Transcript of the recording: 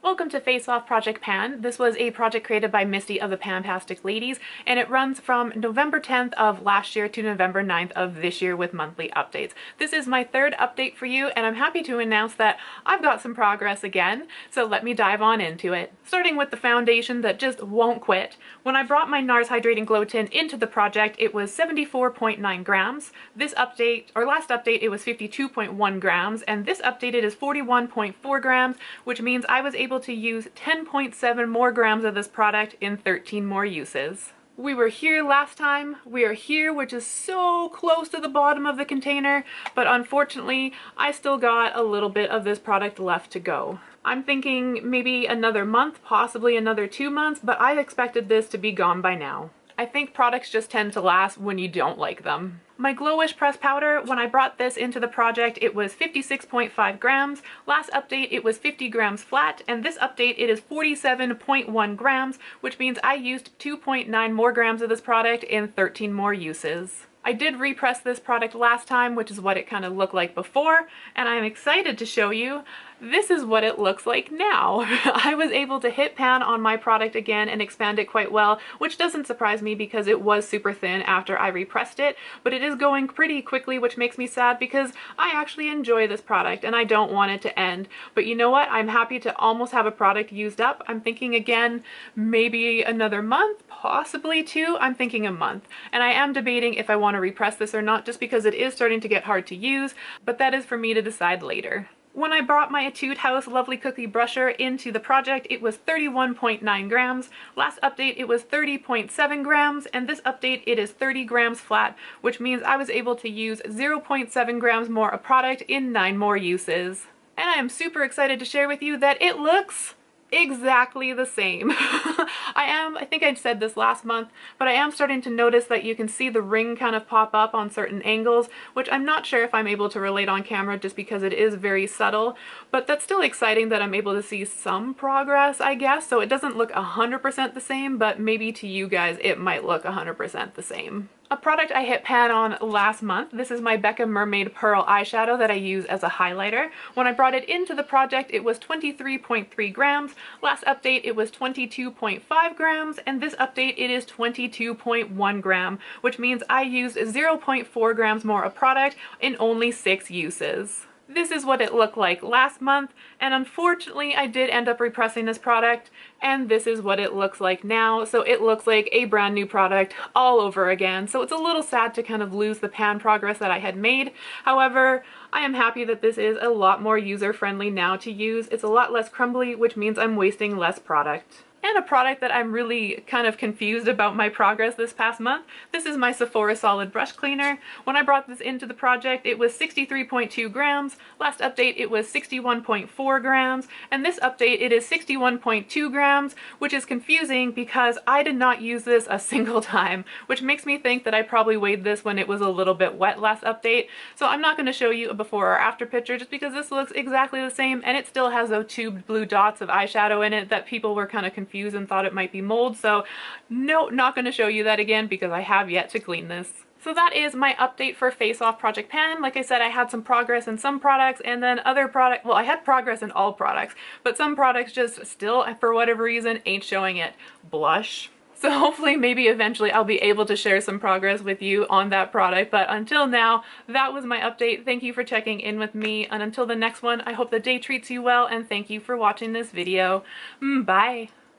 Welcome to Face Off Project Pan. This was a project created by Misty of the Pantastic ladies, and it runs from November 10th of last year to November 9th of this year with monthly updates. This is my third update for you, and I'm happy to announce that I've got some progress again, so let me dive on into it. Starting with the foundation that just won't quit. When I brought my NARS Hydrating Glow Tint into the project, it was 74.9 grams. This update, or last update, it was 52.1 grams, and this update it is 41.4 grams, which means I was able to use 10.7 more grams of this product in 13 more uses. We were here last time, we are here, which is so close to the bottom of the container, but unfortunately I still got a little bit of this product left to go. I'm thinking maybe another month, possibly another 2 months, but I expected this to be gone by now. I think products just tend to last when you don't like them. My Glowish pressed powder, when I brought this into the project, it was 56.5 grams. Last update, it was 50 grams flat, and this update, it is 47.1 grams, which means I used 2.9 more grams of this product in 13 more uses. I did repress this product last time, which is what it kind of looked like before, and I'm excited to show you this is what it looks like now. I was able to hit pan on my product again and expand it quite well, which doesn't surprise me because it was super thin after I repressed it, but it is going pretty quickly, which makes me sad because I actually enjoy this product and I don't want it to end. But you know what? I'm happy to almost have a product used up. I'm thinking again, maybe another month, possibly 2. I'm thinking a month. And I am debating if I want to repress this or not, just because it is starting to get hard to use, but that is for me to decide later. When I brought my Etude House Lovely Cookie Brusher into the project, it was 31.9 grams. Last update, it was 30.7 grams, and this update, it is 30 grams flat, which means I was able to use 0.7 grams more of product in 9 more uses. And I am super excited to share with you that it looks exactly the same. I think I said this last month, but I am starting to notice that you can see the ring kind of pop up on certain angles, which I'm not sure if I'm able to relate on camera just because it is very subtle, but that's still exciting that I'm able to see some progress, I guess. So it doesn't look 100% the same, but maybe to you guys it might look 100% the same. A product I hit pan on last month, this is my Becca Mermaid Pearl eyeshadow that I use as a highlighter. When I brought it into the project, it was 23.3 grams. Last update, it was 22.5 grams, and this update, it is 22.1 gram, which means I used 0.4 grams more of product in only 6 uses. This is what it looked like last month, and unfortunately I did end up repressing this product, and this is what it looks like now. So it looks like a brand new product all over again. So it's a little sad to kind of lose the pan progress that I had made. However, I am happy that this is a lot more user-friendly now to use. It's a lot less crumbly, which means I'm wasting less product. And a product that I'm really kind of confused about my progress this past month. This is my Sephora Solid Brush Cleaner. When I brought this into the project, it was 63.2 grams. Last update, it was 61.4 grams. And this update, it is 61.2 grams, which is confusing because I did not use this a single time, which makes me think that I probably weighed this when it was a little bit wet last update. So I'm not going to show you a before or after picture just because this looks exactly the same, and it still has those tubed blue dots of eyeshadow in it that people were kind of confused and thought it might be mold. So no, not going to show you that again because I have yet to clean this. So that is my update for Face Off Project Pan. Like I said, I had some progress in some products, and then other products, well, I had progress in all products, but some products just still, for whatever reason, ain't showing it. Blush. So hopefully maybe eventually I'll be able to share some progress with you on that product, but until now, that was my update. Thank you for checking in with me, and until the next one, I hope the day treats you well, and thank you for watching this video. Bye!